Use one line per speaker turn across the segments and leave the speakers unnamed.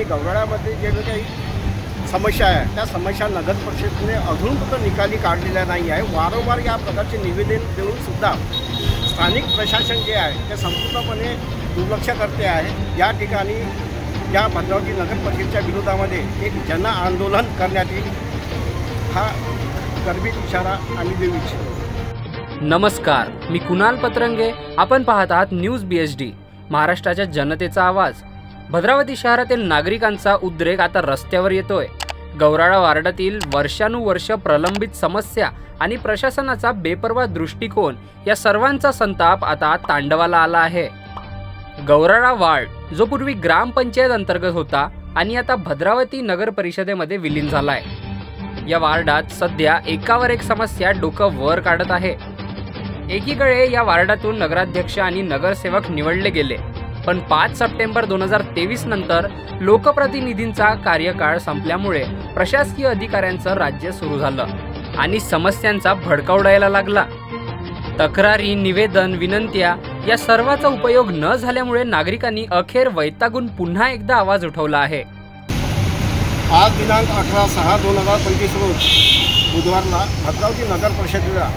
गौराळ्यामध्ये जे काही समस्या आहे त्या समस्या नगर परिषदेने अजूनपर्यंत निकाली काढलेल्या नाही आहे। वारंवार या प्रकारचे निवेदन देऊन सुद्धा स्थानिक प्रशासन जे आहे ते संपूर्णपणे दुर्लक्ष करते आहे। या ठिकाणी या भद्रावती नगर परिषदेच्या विरोधामध्ये एक जन आंदोलन करण्यात येईल, हा गर्भित इशारा आम्ही देऊ इच्छितो।
नमस्कार, मी कुणाल पत्रंगे, आपण पाहत आहात न्यूज BHD, महाराष्ट्राच्या जनतेचा आवाज। भद्रावती शहरातील नागरिकांचा उद्रेक आता रस्त्यावर येतोय। गौराळा वार्डातील वर्षानुवर्ष प्रलंबित समस्या आणि प्रशासनाचा बेपर्वा दृष्टिकोन या सर्वांचा संताप आता तांडवाला आला आहे। गौराळा वार्ड जो पूर्वी ग्रामपंचायत अंतर्गत होता आणि आता भद्रावती नगर परिषदेमध्ये विलीन झालाय। या वार्डात सध्या एकावर एक समस्या डोकं वर काढत आहे। एकीकडे या वार्डातून नगराध्यक्ष आणि नगरसेवक निवडले गेले, पण 5 सप्टेंबर 2023 नंतर लोकप्रतिनिधींचा कार्यकाळ संपल्यामुळे प्रशासकीय अधिकाऱ्यांचं राज्य सुरू झालं आणि समस्यांचा भडका उडायला लागला। तक्रारी, निवेदन, विनंत्या या सर्वाचा उपयोग न झाल्यामुळे नागरिकांनी अखेर वैतागून पुन्हा एकदा आवाज उठवला आहे।
आज दिनांक 18/6/2025 रोज बुधवारला भद्रावती नगर परिषदेला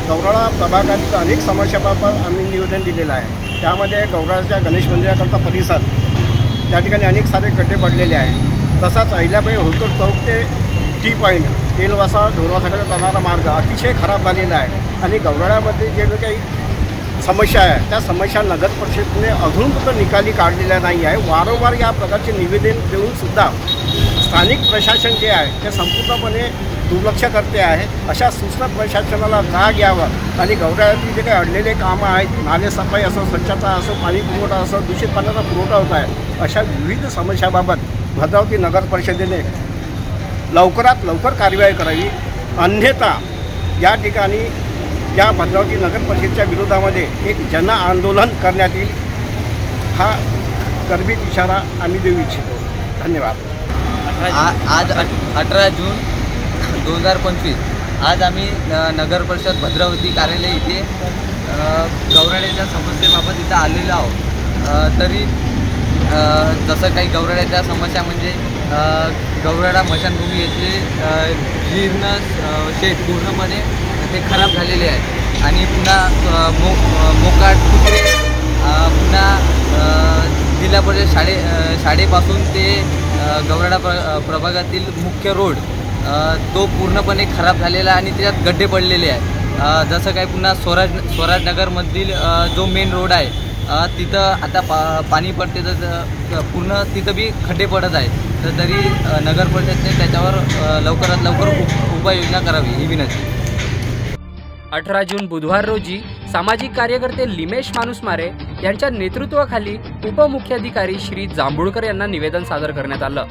गौराळा प्रभागातील अनेक समस्याबाबत आम्ही निवेदन दिलेलं आहे। त्यामध्ये गौराळ्याच्या गणेश मंदिराकरता परिसर त्या ठिकाणी अनेक सारे खड्डे पडलेले आहेत। तसाच अहिल्याबाई होळकर चौक ते टी पॉईंट तेलवासा ढोरवासाकडे जाणारा मार्ग अतिशय खराब झालेला आहे आणि गौराळ्यामध्ये जे काही समस्या आहे त्या समस्या नगर परिषदेने अजूनपर्यंत निकाली काढलेल्या नाही आहे। वारंवार या प्रकारचे निवेदन देऊन सुद्धा स्थानिक प्रशासन जे आहे ते संपूर्णपणे दुर्लक्ष करते आहे। अशा सूचना प्रशासनाला जाग यावं आणि गौराळ्यातील जे काही अडलेले कामं आहेत, नाले सफाई असो, स्वच्छता असो, पाणी पुरवठा असो, दूषित पाण्याचा पुरवठा होत आहे, अशा विविध समस्याबाबत भद्रावती नगर परिषदेने लवकरात लवकर कार्यवाही करावी, अन्यथा या ठिकाणी या भद्रावती नगर परिषदेच्या विरोधामध्ये एक जन आंदोलन करण्यात येईल, हा गर्भित इशारा आम्ही देऊ इच्छितो। धन्यवाद।
आज 18 जून 2025 आज आम्ही नगर परिषद भद्रावती कार्यालय इथे गौराळ्याच्या समस्येबाबत इथं आलेलो आहोत। तरी जसं काही गौराळ्याच्या समस्या म्हणजे गौराळा स्मशानभूमी येथे जीर्ण शेत पूर्णपणे ते खराब झालेले आहे आणि पुन्हा मोकाट कुत्रे, पुन्हा जिल्हा परिषद शाळेपासून ते गौराळा प्रभागातील मुख्य रोड तो पूर्णपणे खराब झालेला आणि त्याच्यात गड्डे पडलेले आहेत। जसं काही पुन्हा स्वराजनगरमधील जो मेन रोड आहे तिथं आता पाणी पडते तर पूर्ण तिथं बी खड्डे पडत आहेत। तर तरी नगर परिषदेने त्याच्यावर लवकरात लवकर उपाययोजना करावी ही विनंती।
18 जून बुधवार रोजी सामाजिक कार्यकर्ते लिमेश मानुसमारे यांच्या नेतृत्वाखाली उपमुख्याधिकारी श्री जांभूळकर यांना निवेदन सादर करण्यात आलं।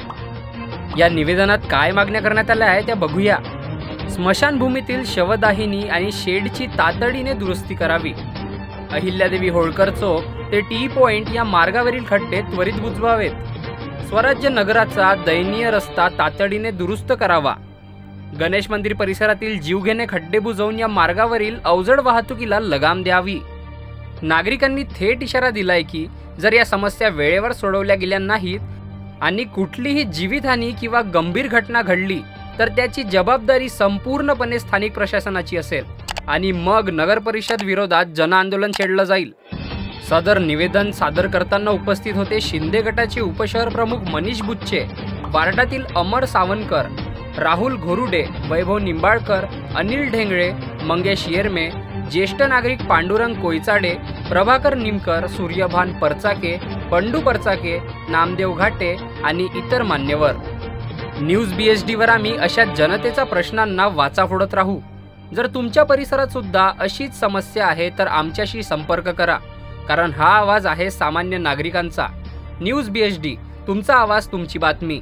या निवेदनात काय मागण्या करण्यात आल्या आहेत त्या बघूया। स्मशानभूमीतील शवदाहिनी आणि शेडची तातडीने दुरुस्ती करावी। अहिल्यादेवी होळकर चौक ते टी पॉइंट या मार्गावरील खड्डे त्वरित बुजवावेत। स्वराज्य नगराचा दयनीय रस्ता तातडीने दुरुस्त करावा। गणेश मंदिर परिसरातील जीवघेणे खड्डे बुजवून या मार्गावरील अवजड वाहतुकीला लगाम द्यावी। नागरिकांनी थेट इशारा दिलाय की जर या समस्या वेळेवर सोडवल्या गेल्या नाहीत आणि कुठलीही जीवितहानी किंवा गंभीर घटना घडली तर त्याची जबाबदारी संपूर्णपणे स्थानिक प्रशासनाची असेल आणि मग नगर परिषद विरोधात जन आंदोलन छेडलं जाईल। सदर निवेदन सादर करताना उपस्थित होते शिंदे गटाचे उपशहर प्रमुख मनीष बुच्चे, वार्डातील अमर सावंतकर, राहुल घोरुडे, वैभव निंबाळकर, अनिल ढेंगळे, मंगेश येरमे, ज्येष्ठ नागरिक पांडुरंग कोयचाडे, प्रभाकर निमकर, सूर्यभान परचाके, बंडू परचाके, नामदेव घाटे आणि इतर मान्यवर। न्यूज BHD वर आम्ही अशा जनतेच्या प्रश्नांना वाचा फोडत राहू। जर तुमच्या परिसरात सुद्धा अशीच समस्या आहे तर आमच्याशी संपर्क करा, कारण हा आवाज आहे सामान्य नागरिकांचा। न्यूज BHD, तुमचा आवाज, तुमची बातमी।